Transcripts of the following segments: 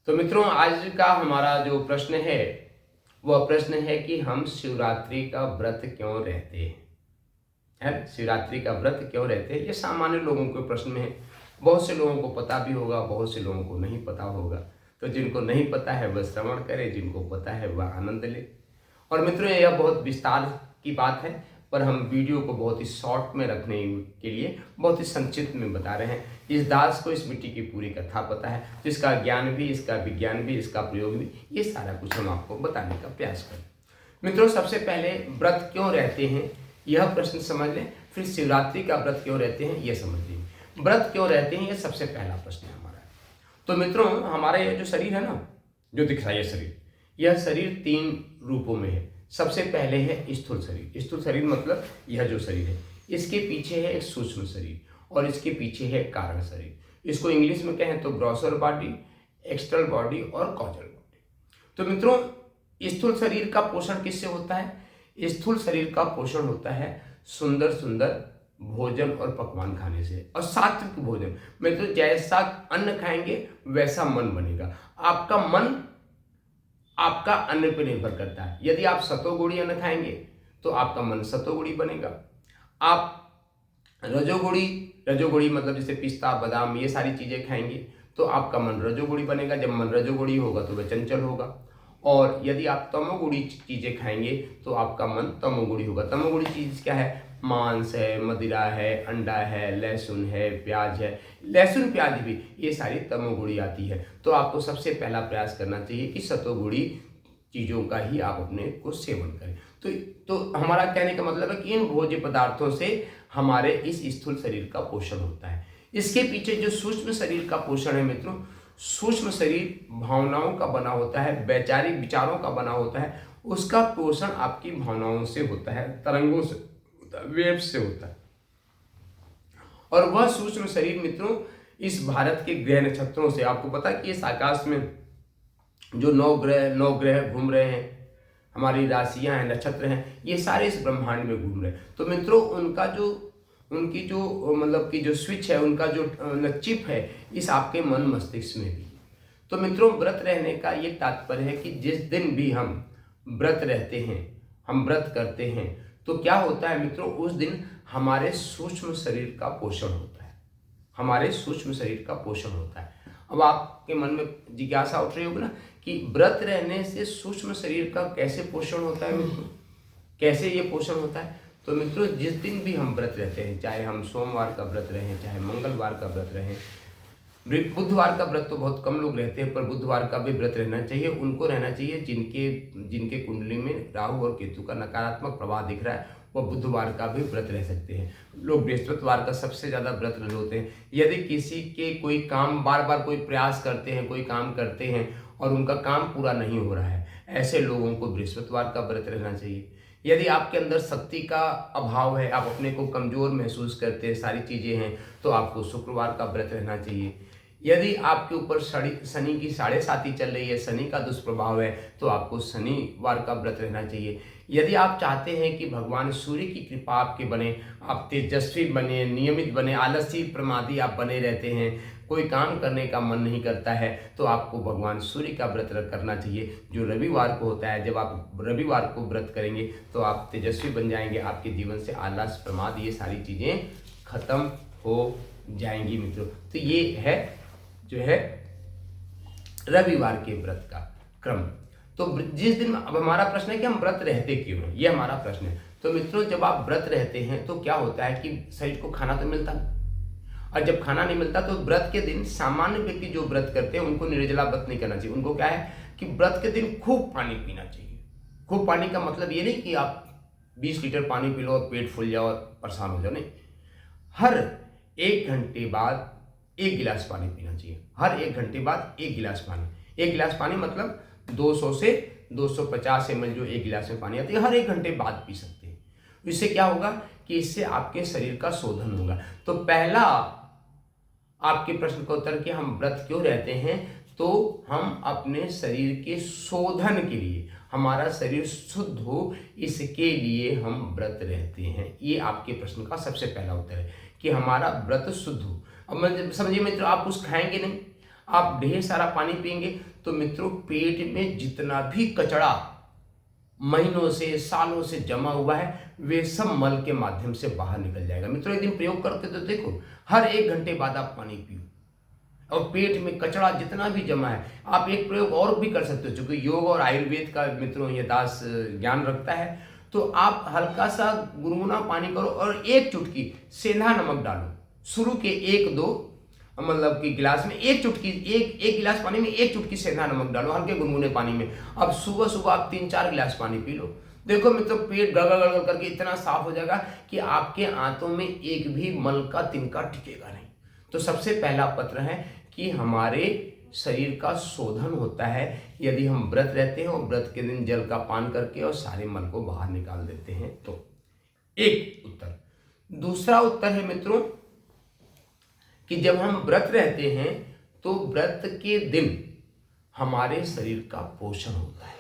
तो मित्रों, आज का हमारा जो प्रश्न है वह प्रश्न है कि हम शिवरात्रि का व्रत क्यों रहते हैं। है शिवरात्रि का व्रत क्यों रहते हैं, ये सामान्य लोगों के प्रश्न में है। बहुत से लोगों को पता भी होगा, बहुत से लोगों को नहीं पता होगा। तो जिनको नहीं पता है वह श्रवण करे, जिनको पता है वह आनंद ले। और मित्रों, यह बहुत विस्तार की बात है, पर हम वीडियो को बहुत ही शॉर्ट में रखने के लिए बहुत ही संक्षिप्त में बता रहे हैं। इस दास को इस मिट्टी की पूरी कथा पता है, तो इसका ज्ञान भी, इसका विज्ञान भी, इसका प्रयोग भी, ये सारा कुछ हम आपको बताने का प्रयास करें। मित्रों, सबसे पहले व्रत क्यों रहते हैं यह प्रश्न समझ लें, फिर शिवरात्रि का व्रत क्यों रहते हैं यह समझ लें। व्रत क्यों रहते हैं, यह सबसे पहला प्रश्न है हमारा। तो मित्रों, हमारा यह जो शरीर है ना, जो दिख रहा है शरीर, यह शरीर 3 रूपों में है। सबसे पहले है स्थूल शरीर। स्थूल शरीर मतलब यह जो शरीर है, इसके पीछे है एक सूक्ष्म शरीर और इसके पीछे है कारण शरीर। इसको इंग्लिश में कहें तो ग्रॉसर बॉडी, एक्सटर्नल बॉडी और कॉजल बॉडी। तो मित्रों, स्थूल शरीर का पोषण किससे होता है? स्थूल शरीर का पोषण होता है सुंदर सुंदर भोजन और पकवान खाने से, और सात्विक भोजन। मित्रों, जैसा अन्न खाएंगे वैसा मन बनेगा। आपका मन आपका अन्न पर निर्भर करता है। यदि आप सतोगुणी अन्न खाएंगे तो आपका मन सतोगुणी बनेगा। आप रजोगुणी मतलब जैसे पिस्ता, बादाम, ये सारी चीजें खाएंगे तो आपका मन रजोगुणी बनेगा। जब मन रजोगुणी होगा तो वह चंचल होगा। और यदि आप तमोगुणी चीजें खाएंगे तो आपका मन तमोगुणी होगा। तमोगुणी चीज क्या है? मांस है, मदिरा है, अंडा है, लहसुन है, प्याज है। लहसुन प्याज भी, ये सारी तमोगुणी आती है। तो आपको सबसे पहला प्रयास करना चाहिए कि सतोगुणी चीज़ों का ही आप अपने को सेवन करें। तो हमारा कहने का मतलब है कि इन भोज्य पदार्थों से हमारे इस स्थूल शरीर का पोषण होता है। इसके पीछे जो सूक्ष्म शरीर का पोषण है मित्रों, सूक्ष्म शरीर भावनाओं का बना होता है, वैचारिक विचारों का बना होता है। उसका पोषण आपकी भावनाओं से होता है, तरंगों से होता है, वेव से होता है। और वह सूक्ष्म शरीर मित्रों इस भारत के ग्रह नक्षत्रों से, आपको पता है कि इस आकाश में जो 9 ग्रह घूम रहे हैं, हमारी राशियां हैं, नक्षत्र हैं, ये सारे इस ब्रह्मांड में घूम रहे हैं। तो मित्रों, उनकी जो मतलब कि जो स्विच है, उनका जो चिप है, इस आपके मन मस्तिष्क में भी है। तो मित्रों, व्रत रहने का ये तात्पर्य है कि जिस दिन भी हम व्रत रहते हैं, हम व्रत करते हैं, तो क्या होता है मित्रों, उस दिन हमारे सूक्ष्म शरीर का पोषण होता है। हमारे सूक्ष्म शरीर का पोषण होता है। अब आपके मन में जिज्ञासा उठ रही होगी ना कि व्रत रहने से सूक्ष्म शरीर का कैसे पोषण होता है मित्रों, कैसे ये पोषण होता है? तो मित्रों, जिस दिन भी हम व्रत रहते हैं, चाहे हम सोमवार का व्रत रहें, चाहे मंगलवार का व्रत रहें, बुधवार का व्रत तो बहुत कम लोग रहते हैं, पर बुधवार का भी व्रत रहना चाहिए। उनको रहना चाहिए जिनके कुंडली में राहु और केतु का नकारात्मक प्रभाव दिख रहा है, वो बुधवार का भी व्रत रह सकते हैं। लोग बृहस्पतिवार का सबसे ज़्यादा व्रत रह होते हैं। यदि किसी के कोई काम, बार बार कोई प्रयास करते हैं, कोई काम करते हैं और उनका काम पूरा नहीं हो रहा है, ऐसे लोगों को बृहस्पतिवार का व्रत रहना चाहिए। यदि आपके अंदर शक्ति का अभाव है, आप अपने को कमजोर महसूस करते हैं, सारी चीज़ें हैं, तो आपको शुक्रवार का व्रत रहना चाहिए। यदि आपके ऊपर शनि की 7.5 चल रही है, शनि का दुष्प्रभाव है, तो आपको शनिवार का व्रत रहना चाहिए। यदि आप चाहते हैं कि भगवान सूर्य की कृपा आपके बने, आप तेजस्वी बने, नियमित बने, आलसी प्रमादी आप बने रहते हैं, कोई काम करने का मन नहीं करता है, तो आपको भगवान सूर्य का व्रत करना चाहिए, जो रविवार को होता है। जब आप रविवार को व्रत करेंगे तो आप तेजस्वी बन जाएंगे, आपके जीवन से आलस, प्रमाद, ये सारी चीज़ें खत्म हो जाएंगी मित्रों। तो ये है जो है रविवार के व्रत का क्रम। तो जिस दिन, अब हमारा प्रश्न है कि हम व्रत रहते क्यों हैं, ये हमारा प्रश्न है। तो मित्रों, जब आप व्रत रहते हैं तो क्या होता है कि शरीर को खाना तो मिलता है, और जब खाना नहीं मिलता तो व्रत के दिन सामान्य व्यक्ति जो व्रत करते हैं उनको निर्जला व्रत नहीं करना चाहिए। उनको क्या है कि व्रत के दिन खूब पानी पीना चाहिए। खूब पानी का मतलब ये नहीं कि आप 20 लीटर पानी पी लो और पेट फूल जाओ और परेशान हो जाओ, नहीं। हर 1 घंटे बाद 1 गिलास पानी पीना चाहिए। हर 1 घंटे बाद 1 गिलास पानी। 1 गिलास पानी मतलब 200 से 250 ml जो 1 गिलास में पानी आती है, हर 1 घंटे बाद पी सकते हैं। इससे क्या होगा कि इससे आपके शरीर का शोधन होगा। तो पहला आपके प्रश्न का उत्तर कि हम व्रत क्यों रहते हैं, तो हम अपने शरीर के शोधन के लिए, हमारा शरीर शुद्ध हो, इसके लिए हम व्रत रहते हैं। ये आपके प्रश्न का सबसे पहला उत्तर है कि हमारा व्रत शुद्ध हो। अब समझिए मित्र, आप कुछ खाएंगे नहीं, आप ढेर सारा पानी पिएंगे तो मित्रों पेट में जितना भी कचरा महीनों से सालों से जमा हुआ है वे सब मल के माध्यम से बाहर निकल जाएगा। मित्रों एक दिन प्रयोग करके तो देखो, हर 1 घंटे बाद आप पानी पियो और पेट में कचरा जितना भी जमा है। आप एक प्रयोग और भी कर सकते हो, क्योंकि योग और आयुर्वेद का मित्रों ये दास ज्ञान रखता है। तो आप हल्का सा गुनगुना पानी करो और 1 चुटकी सेंधा नमक डालो। शुरू के 1-2 मतलब कि गिलास में 1 चुटकी, एक गिलास पानी में 1 चुटकी सेंधा नमक डालो हल्के गुनगुने पानी में। अब सुबह सुबह आप 3-4 गिलास पानी पी लो। देखो मित्रों पेट गड़गड़ गड़गड़ करके इतना साफ हो जाएगा कि आपके आंतों में एक भी मल का तिनका टिकेगा नहीं। तो सबसे पहला पत्र है कि हमारे शरीर का शोधन होता है यदि हम व्रत रहते हैं और व्रत के दिन जल का पान करके और सारे मल को बाहर निकाल देते हैं तो। एक उत्तर। दूसरा उत्तर है मित्रों कि जब हम व्रत रहते हैं तो व्रत के दिन हमारे शरीर का पोषण होता है।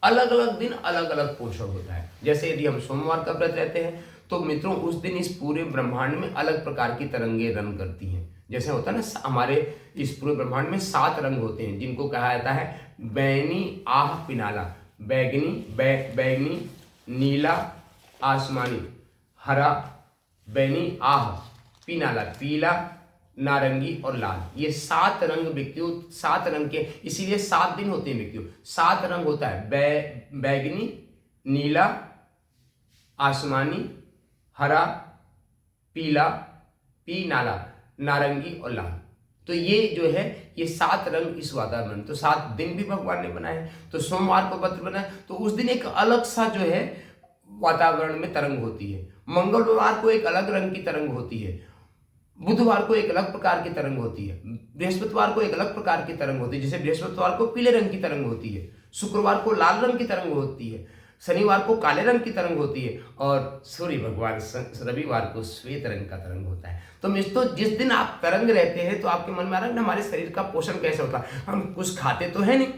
अलग अलग दिन अलग अलग पोषण होता है। जैसे यदि हम सोमवार का व्रत रहते हैं तो मित्रों उस दिन इस पूरे ब्रह्मांड में अलग प्रकार की तरंगे रन करती हैं। जैसे होता है ना, हमारे इस पूरे ब्रह्मांड में 7 रंग होते हैं जिनको कहा जाता है बैगनी, आह, पिनाला। बैगनी, नीला, आसमानी, हरा, बैगनी, आह, पिनाला, पीला, नारंगी और लाल। ये 7 रंग व्यक्तियों, 7 रंग के, इसीलिए 7 दिन होते हैं व्यक्तियों। 7 रंग होता है बैगनी, नीला, आसमानी, हरा, पीला, पीनाला, नारंगी और लाल। तो ये जो है ये 7 रंग इस वातावरण, तो 7 दिन भी भगवान ने बनाए। तो सोमवार को व्रत बनाए तो उस दिन एक अलग सा जो है वातावरण में तरंग होती है। मंगलवार को एक अलग रंग की तरंग होती है। बुधवार को एक अलग प्रकार की तरंग होती है। बृहस्पतिवार को एक अलग प्रकार की तरंग होती है। जैसे बृहस्पतिवार को पीले रंग की तरंग होती है, शुक्रवार को लाल रंग की तरंग होती है, शनिवार को काले रंग की तरंग होती है और सूर्य भगवान रविवार को श्वेत रंग का तरंग होता है। तो मित्रों जिस दिन आप तरंग रहते हैं तो आपके मन में आ रहा है हमारे शरीर का पोषण कैसे होता है। हम कुछ खाते तो है नहीं,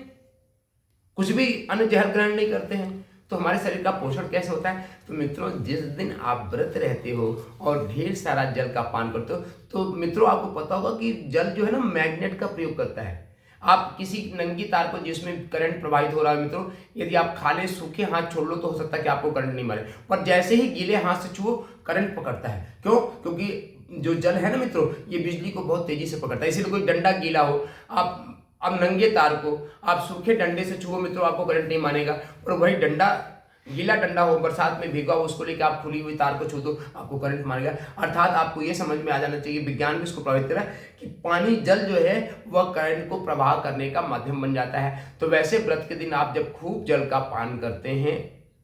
कुछ भी अन्न जहर ग्रहण नहीं करते हैं, तो हमारे शरीर का पोषण कैसे होता है। तो मित्रों जिस दिन आप व्रत रहते हो और ढेर सारा जल का पान करते हो तो मित्रों आपको पता होगा कि जल जो है ना मैग्नेट का प्रयोग करता है। आप किसी नंगी तार को जिसमें करंट प्रवाहित हो रहा है मित्रों, यदि आप खाली सूखे हाथ छोड़ लो तो हो सकता है कि आपको करंट नहीं मारे, पर जैसे ही गीले हाथ से छुओ करंट पकड़ता है। क्यों? क्योंकि जो जल है ना मित्रों ये बिजली को बहुत तेजी से पकड़ता है। इसीलिए कोई डंडा गीला हो, आप अब नंगे तार को आप सूखे डंडे से छुओ मित्रों आपको करंट नहीं मानेगा, और वही डंडा गीला डंडा हो बरसात में भीगा हो उसको लेकर आप खुली हुई तार को छू दो आपको करंट मारेगा। अर्थात आपको ये समझ में आ जाना चाहिए, विज्ञान भी इसको प्रभावित कर रहा है कि पानी जल जो है वह करंट को प्रवाह करने का माध्यम बन जाता है। तो वैसे व्रत के दिन आप जब खूब जल का पान करते हैं,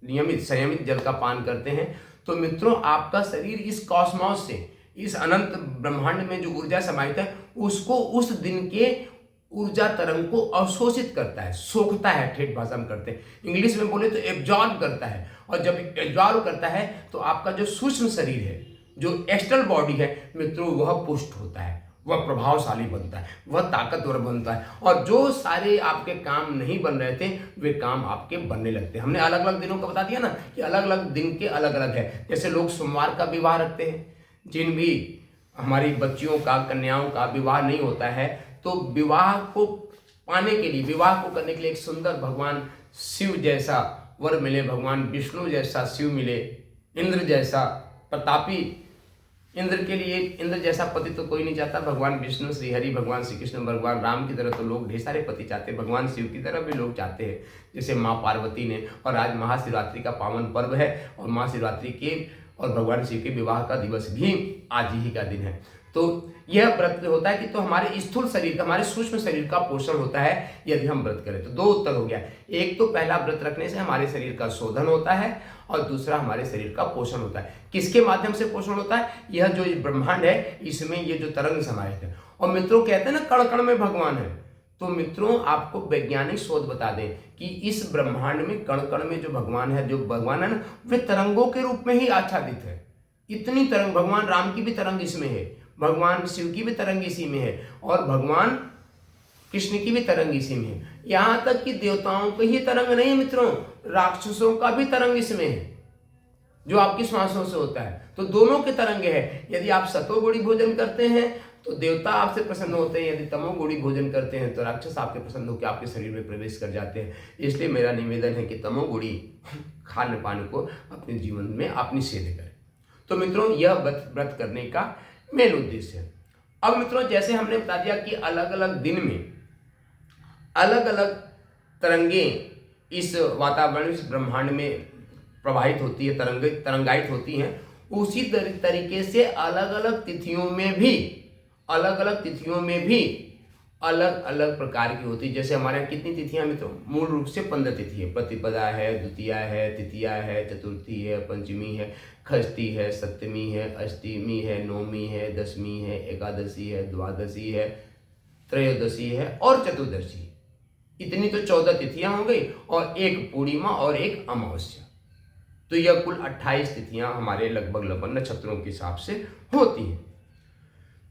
नियमित संयमित जल का पान करते हैं, तो मित्रों आपका शरीर इस कॉस्मॉस से, इस अनंत ब्रह्मांड में जो ऊर्जा समाहित है उसको उस दिन के ऊर्जा तरंग को अवशोषित करता है, सोखता है, ठेठ भाषा में करते हैं, इंग्लिश में बोले तो एब्जॉर्ब करता है। और जब एब्जॉर्ब करता है तो आपका जो सूक्ष्म शरीर है, जो एक्सटर्नल बॉडी है मित्रों, वह पुष्ट होता है, वह प्रभावशाली बनता है, वह ताकतवर बनता है, और जो सारे आपके काम नहीं बन रहे थे वे काम आपके बनने लगते हैं। हमने अलग अलग दिनों का बता दिया ना कि अलग अलग दिन के अलग अलग है। जैसे लोग सोमवार का विवाह रखते हैं, जिन भी हमारी बच्चियों का, कन्याओं का विवाह नहीं होता है, तो विवाह को पाने के लिए, विवाह को करने के लिए एक सुंदर भगवान शिव जैसा वर मिले, भगवान विष्णु जैसा शिव मिले, इंद्र जैसा प्रतापी, इंद्र के लिए इंद्र जैसा पति तो कोई नहीं चाहता। भगवान विष्णु, श्री हरि, भगवान श्री कृष्ण, भगवान राम की तरह तो लोग ढेर सारे पति चाहते हैं, भगवान शिव की तरह भी लोग चाहते हैं, जैसे माँ पार्वती ने। और आज महाशिवरात्रि का पावन पर्व है और महाशिवरात्रि के और भगवान शिव के विवाह का दिवस भी आज ही का दिन है। तो यह व्रत होता है कि तो हमारे स्थूल शरीर का, हमारे सूक्ष्म शरीर का पोषण होता है यदि हम व्रत करें। तो 2 उत्तर हो गया। एक तो पहला व्रत रखने से हमारे शरीर का शोधन होता है और दूसरा हमारे शरीर का पोषण होता है। किसके माध्यम से पोषण होता है? यह जो ब्रह्मांड है इसमें ये जो तरंग समाहित है। और मित्रों कहते हैं ना कण कण में भगवान है, तो मित्रों आपको वैज्ञानिक शोध बता दें कि इस ब्रह्मांड में कण कण में जो भगवान है, ना वे तरंगों के रूप में ही आच्छादित है। इतनी तरंग, भगवान राम की भी तरंग इसमें है, भगवान शिव की भी तरंग इसी में है और भगवान कृष्ण की भी तरंग इसी में है। यहां तक कि देवताओं की ही तरंग नहीं मित्रों, राक्षसों का भी तरंग इसमें है जो आपकी श्वासों से होता है। तो दोनों के तरंगे है। यदि आप सतोगुणी भोजन करते हैं तो देवता आपसे प्रसन्न होते हैं। यदि तमोगुणी भोजन करते हैं तो राक्षस आपके प्रसन्न होकर आपके शरीर में प्रवेश कर जाते हैं। इसलिए मेरा निवेदन है कि तमोगुणी खान पान को अपने जीवन में अपनी सेध करें। तो मित्रों, यह व्रत करने का मेन उद्देश्य है। अब मित्रों, जैसे हमने बता दिया कि अलग अलग दिन में अलग अलग तरंगें इस वातावरण, इस ब्रह्मांड में प्रवाहित होती है, तरंगायित होती हैं, उसी तरीके से अलग अलग तिथियों में भी अलग अलग प्रकार की होती है। जैसे हमारे यहाँ कितनी तिथियां मित्रों? मूल रूप से 15 तिथि है। प्रतिपदा है, द्वितीया है, तृतीया है, चतुर्थी है, पंचमी है, षष्ठी है, सप्तमी है, अष्टमी है, नवमी है, दशमी है, एकादशी है, द्वादशी है, त्रयोदशी है और चतुर्दशी। इतनी तो 14 तिथियां हो गई और एक पूर्णिमा और एक अमावस्या। तो यह कुल 28 तिथियां हमारे लगभग नक्षत्रों के हिसाब से होती हैं।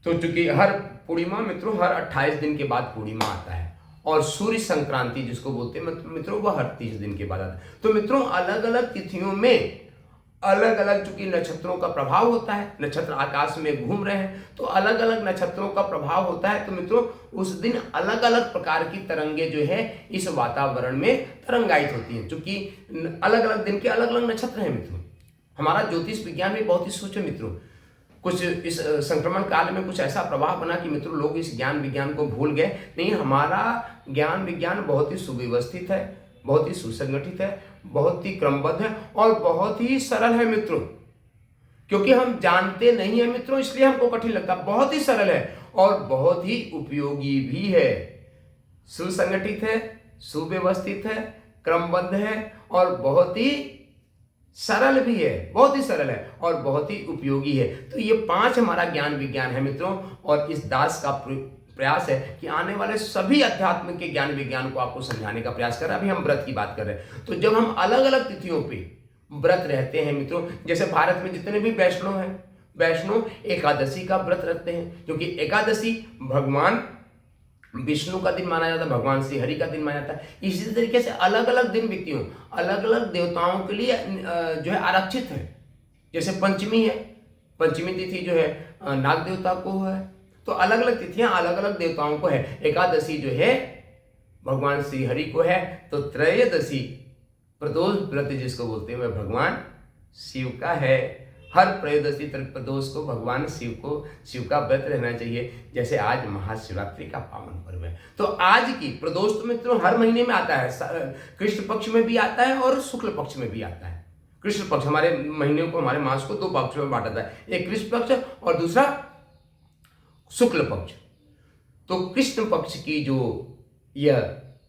तो चूंकि हर पूर्णिमा मित्रों, हर 28 दिन के बाद पूर्णिमा आता है, और सूर्य संक्रांति जिसको बोलते हैं मित्रों, वह हर 30 दिन के बाद आता है। तो मित्रों, अलग अलग तिथियों में अलग अलग चूंकि नक्षत्रों का प्रभाव होता है, नक्षत्र आकाश में घूम रहे हैं तो अलग अलग नक्षत्रों का प्रभाव होता है। तो मित्रों, उस दिन अलग अलग प्रकार की तरंगे जो है इस वातावरण में तरंगायित होती हैं, चूंकि अलग अलग दिन के अलग अलग नक्षत्र हैं मित्रों। हमारा ज्योतिष विज्ञान भी बहुत ही सूक्ष्म है मित्रों। कुछ इस संक्रमण काल में कुछ ऐसा प्रभाव बना कि मित्रों लोग इस ज्ञान विज्ञान को भूल गए। नहीं, हमारा ज्ञान विज्ञान बहुत ही सुव्यवस्थित है, बहुत ही सुसंगठित है, बहुत ही क्रमबद्ध है और बहुत ही सरल है मित्रों। क्योंकि हम जानते नहीं है मित्रों, इसलिए हमको कठिन लगता है। बहुत ही सरल है और बहुत ही उपयोगी भी है, सुसंगठित है, सुव्यवस्थित है, क्रमबद्ध है और बहुत ही सरल भी है, बहुत ही सरल है और बहुत ही उपयोगी है। तो ये 5 हमारा ज्ञान विज्ञान है मित्रों, और इस दास का प्रयास है कि आने वाले सभी अध्यात्म के ज्ञान विज्ञान को आपको समझाने का प्रयास कर रहा है। अभी हम व्रत की बात कर रहे हैं, तो जब हम अलग अलग तिथियों पे व्रत रहते हैं मित्रों, जैसे भारत में जितने भी वैष्णव हैं, वैष्णव एकादशी का व्रत रखते हैं, क्योंकि एकादशी भगवान विष्णु का दिन माना जाता है, भगवान श्री हरि का दिन माना जाता है। इसी तरीके से अलग अलग दिन व्यक्तियों, अलग अलग देवताओं के लिए जो है आरक्षित है। जैसे पंचमी है, पंचमी तिथि जो है नाग देवता को है, तो अलग अलग तिथियां अलग अलग देवताओं को है। एकादशी जो है भगवान श्री हरि को है, तो त्रयोदशी प्रदोष व्रत जिसको बोलते हैं वह भगवान शिव का है। हर त्रयोदशी प्रदोष को भगवान शिव का व्रत रहना चाहिए। जैसे आज महाशिवरात्रि का पावन पर्व है, तो आज की प्रदोष तो मित्रों हर महीने में आता है, कृष्ण पक्ष में भी आता है और शुक्ल पक्ष में भी आता है। कृष्ण पक्ष हमारे महीने को, हमारे मास को 2 पक्षों में बांटा जाता है, एक कृष्ण पक्ष और दूसरा शुक्ल पक्ष। तो कृष्ण पक्ष की जो यह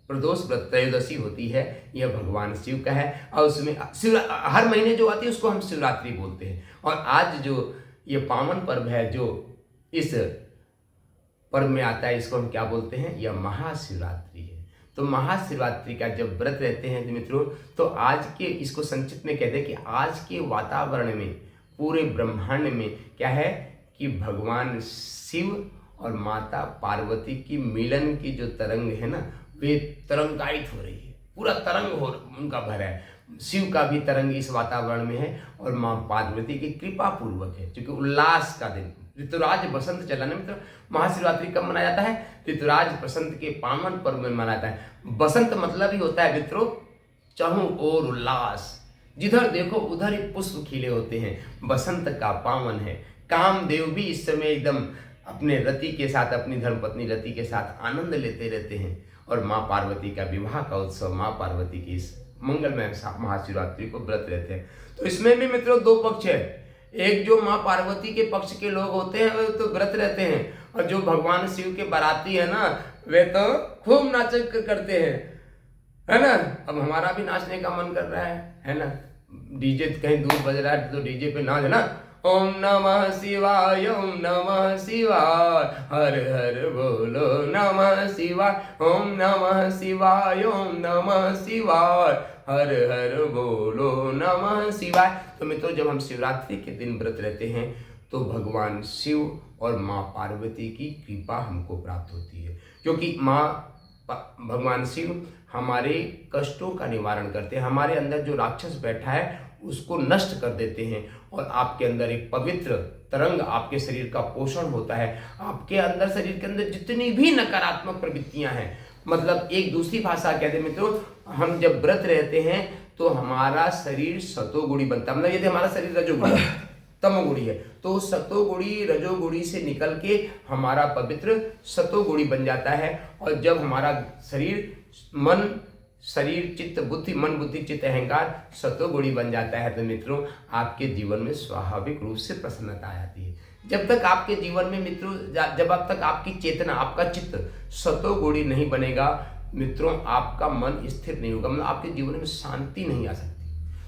प्रदोष व्रत त्रयोदशी होती है, यह भगवान शिव का है और उसमें हर महीने जो आती है उसको हम शिवरात्रि बोलते हैं। और आज जो ये पावन पर्व है जो इस पर्व में आता है, इसको हम क्या बोलते हैं? यह महाशिवरात्रि है। तो महाशिवरात्रि का जब व्रत रहते हैं मित्रों, तो आज के, इसको संक्षिप्त में कहते हैं कि आज के वातावरण में, पूरे ब्रह्मांड में क्या है कि भगवान शिव और माता पार्वती की मिलन की जो तरंग है ना, वे तरंगायित हो रही है, पूरा तरंग हो उनका भरा है। शिव का भी तरंग इस वातावरण में है और माँ पार्वती की कृपा पूर्वक है, क्योंकि उल्लास का दिन, ऋतुराज बसंत चला ना मित्र। महाशिवरात्रि कब मनाया जाता है? ऋतुराज बसंत के पावन पर्व में मनाया जाता है। बसंत मतलब ही होता है मित्रों चारों ओर उल्लास, जिधर देखो उधर ही पुष्प खिले होते हैं। बसंत का पावन है। कामदेव भी इस समय एकदम अपने रति के साथ, अपनी धर्मपत्नी रति के साथ आनंद लेते रहते हैं और माँ पार्वती का विवाह का उत्सव, माँ पार्वती की इस मंगलमय महाशिवरात्रि को व्रत रहते हैं। तो इसमें भी मित्रों 2 पक्ष है। एक जो माँ पार्वती के पक्ष के लोग होते हैं वे तो व्रत रहते हैं, और जो भगवान शिव के बाराती है ना, वे तो खूब नाच करते हैं, है ना। अब हमारा भी नाचने का मन कर रहा है ना। डीजे कहीं दूर बज रहा है तो डीजे पे नाच ना। ओम नमः शिवाय, ओम नमः शिवाय, हर हर बोलो नमः शिवाय, ओम नमः शिवाय, ओम नमः शिवाय, हर हर बोलो नमः शिवाय। तो मित्रों जब हम शिवरात्रि के दिन व्रत रहते हैं तो भगवान शिव और माँ पार्वती की कृपा हमको प्राप्त होती है, क्योंकि भगवान शिव हमारे कष्टों का निवारण करते हैं। हमारे अंदर जो राक्षस बैठा है उसको नष्ट कर देते हैं और आपके अंदर एक पवित्र तरंग, आपके शरीर का पोषण होता है। आपके अंदर, शरीर के अंदर जितनी भी नकारात्मक प्रवृत्तियां हैं, मतलब एक दूसरी भाषा कहते हैं मित्रों, हम जब व्रत रहते हैं तो हमारा शरीर सतोगुणी बनता है। मतलब यदि हमारा शरीर रजोगुणी तमोगुणी है तो सतोगुणी रजोगुणी से निकल के हमारा पवित्र सतोगुणी बन जाता है। और जब हमारा शरीर चित्त बुद्धि, मन बुद्धि चित्त अहंकार सतोगुणी बन जाता है तो मित्रों आपके जीवन में स्वाभाविक रूप से प्रसन्नता आ जाती है। जब तक आपके जीवन में मित्रों, जब तक आपकी चेतना, आपका चित्त सतोगुणी नहीं बनेगा मित्रों, आपका मन स्थिर नहीं होगा, मतलब आपके जीवन में शांति नहीं आ सकती।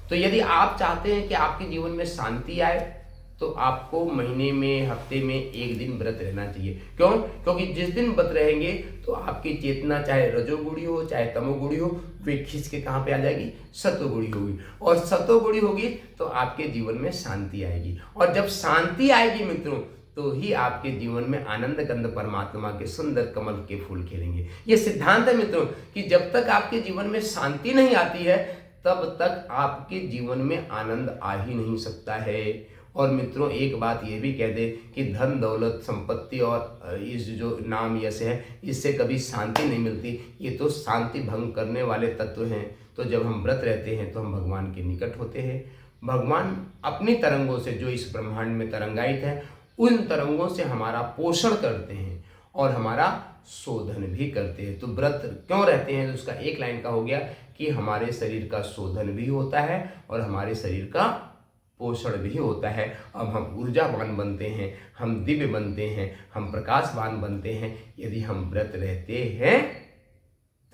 तो यदि आप चाहते हैं कि आपके जीवन में शांति आए तो आपको महीने में, हफ्ते में एक दिन व्रत रहना चाहिए। क्यों? क्योंकि जिस दिन व्रत रहेंगे तो आपकी चेतना चाहे रजोगुणी हो चाहे तमोगुणी हो, वे खींच के कहाँ पे आ जाएगी? सतोगुणी होगी। और सतोगुणी होगी तो आपके जीवन में शांति आएगी। और जब शांति आएगी मित्रों तो ही आपके जीवन में आनंद कंद परमात्मा के सुंदर कमल के फूल खिलेंगे। ये सिद्धांत है मित्रों कि जब तक आपके जीवन में शांति नहीं आती है तब तक आपके जीवन में आनंद आ ही नहीं सकता है। और मित्रों एक बात ये भी कह दे कि धन दौलत संपत्ति और इस जो नाम यश है इससे कभी शांति नहीं मिलती, ये तो शांति भंग करने वाले तत्व हैं। तो जब हम व्रत रहते हैं तो हम भगवान के निकट होते हैं। भगवान अपनी तरंगों से, जो इस ब्रह्मांड में तरंगायित है, उन तरंगों से हमारा पोषण करते हैं और हमारा शोधन भी करते हैं। तो व्रत क्यों रहते हैं? तो उसका एक लाइन का हो गया कि हमारे शरीर का शोधन भी होता है और हमारे शरीर का पोषण भी होता है। अब हम ऊर्जावान बनते हैं, हम दिव्य बनते हैं, हम प्रकाशवान बनते हैं यदि हम व्रत रहते हैं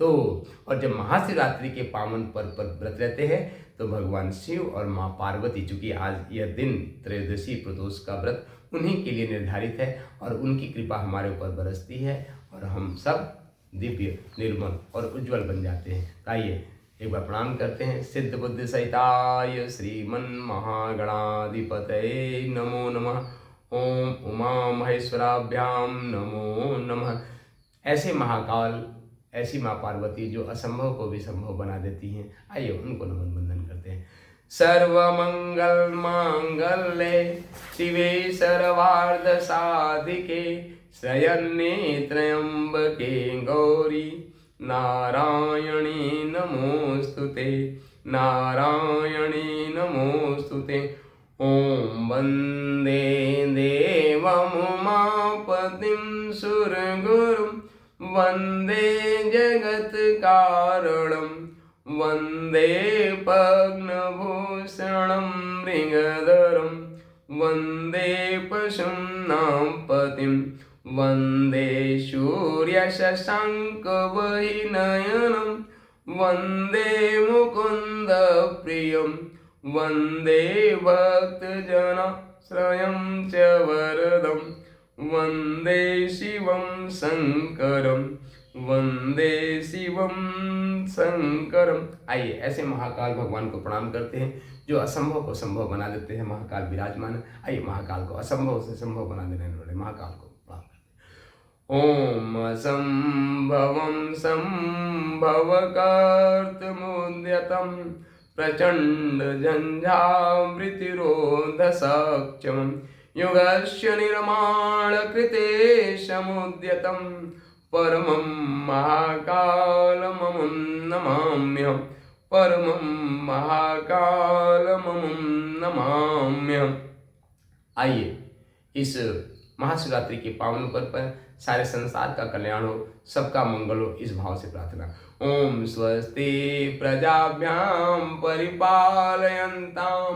तो। और जब महाशिवरात्रि के पावन पर्व पर व्रत रहते हैं तो भगवान शिव और माँ पार्वती, चूंकि आज यह दिन त्रयोदशी प्रदोष का व्रत उन्हीं के लिए निर्धारित है और उनकी कृपा हमारे ऊपर बरसती है और हम सब दिव्य, निर्मल और उज्जवल बन जाते हैं। आइए एक बार प्रणाम करते हैं। सिद्ध बुद्धि सहिताय श्रीमन महागणाधिपतये नमो नमः। ओम उमा महेश्वराभ्याम नमो नमः। ऐसे महाकाल, ऐसी माँ पार्वती जो असंभव को भी संभव बना देती हैं, आइए उनको नमन बंदन करते हैं। सर्वमंगल मांगल्ये शिवे सर्वार्थ साधिके शरण्ये त्र्यंबके गौरी नारायणी नमोस्तुते, नारायणी नमोस्तुते। ओम वंदे देवमुमापतिं सुरगुरुं वंदे जगत्कारणं वंदे पद्मभूषणं मृगधरं वंदे पशूनां पतिं वंदे सूर्यशशाङ्कवहिनयनं वंदे मुकुन्दप्रियं वंदे भक्तजनाश्रयं च वरदं वंदे शिवं शंकरं वंदे शिवं शंकरं। आइए ऐसे महाकाल भगवान को प्रणाम करते हैं जो असंभव को संभव बना देते हैं। महाकाल विराजमान है। आइए महाकाल को असंभव से संभव बना देने वाले महाकाल को प्रणाम करते हैं। ओम असंभवं संभवकर्तुमुद्यतं प्रचंड झंझावृतिरोधसक्षमं युगस्य निर्माण कृते समुद्यतं परमं महाकालममुं नमाम्यहम्, परमं महाकालममुं नमाम्यहम्। आइए इस महाशिवरात्रि के पावन पर्व पर सारे संसार का कल्याण हो, सबका मंगल हो, इस भाव से प्रार्थना। ओम स्वस्ति प्रजाभ्यां परिपालयन्तां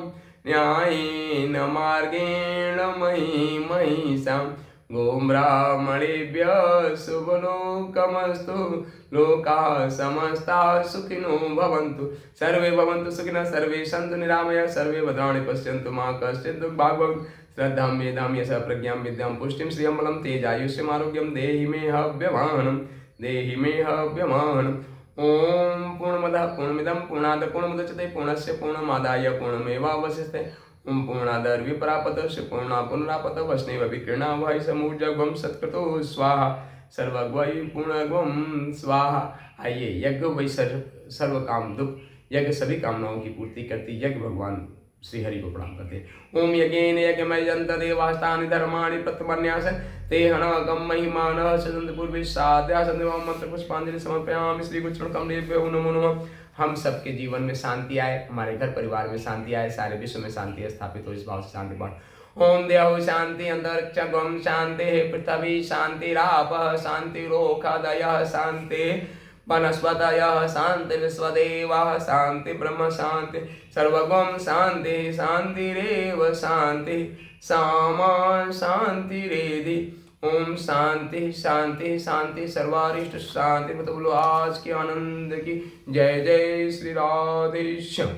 न्यायेन मार्गेण महीं महिषां गोब्राह्मणेभ्यः शुभलोकमस्तु। लोकाः समस्ताः सुखिनो भवन्तु, सर्वे भवन्तु सुखिनः, सर्वे सन्तु निरामयाः, सर्वे भद्राणि पश्यन्तु मा कश्चित् दुःखभाग् भवेत्। श्रद्धां मेधां यशः प्रज्ञां विद्यां पुष्टिं श्रियं बलं तेजायुष्यम् आरोग्यं देहि मे हव्यमानं, देहि मे हव्यमानम्। ओम पूर्णमदः पूर्णमिदं पूर्णात् पूर्णमुदच्यते पूर्णस्य पूर्णमादाय पूर्णमेवावशिष्यते। ओम पूर्णादर्विपरापतस्य पूर्णा पुनरापत वैष्णव विकीर्णा वै समूर्जगम सत्कृतो स्वाहा सर्वग्वै पूर्णगम स्वाहा। आइए यज्ञ वै सर्व काम दुख, यज्ञ सभी कामनाओं की पूर्ति करती, यज्ञ भगवान श्री हरि को प्रणाम करते हैं। ओम यज्ञेन यज्ञमयजन्त देवास्तानि धर्माणि प्रथमन्यास ते हनगम महिमानः सदन्त पूर्वे साध्या संदेव मंत्र पुष्पांजलि समर्पयामि। श्री गुरुचरण कमलेभ्यो नमो नमः। हम सबके जीवन में शांति आए, हमारे घर परिवार में शांति आए, सारे विश्व में शांति स्थापित हो, इस भाव से शांति पाठ। ओम देव शांति अंतरिक्ष गम शांति पृथ्वी शांतिराप शांतिरोखादय शांति वनस्पतयः शांति विश्वदेवः शांति ब्रह्म शांति सर्वगम शांति शांतिरेव शांति सामा शांतिरेधि। ओम शांति शांति शांति सर्वारिष्ट शांति। मतलब बोलो आज के आनंद की जय जय श्री राधेश्याम।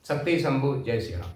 शक्ति शंभु। जय श्री राम।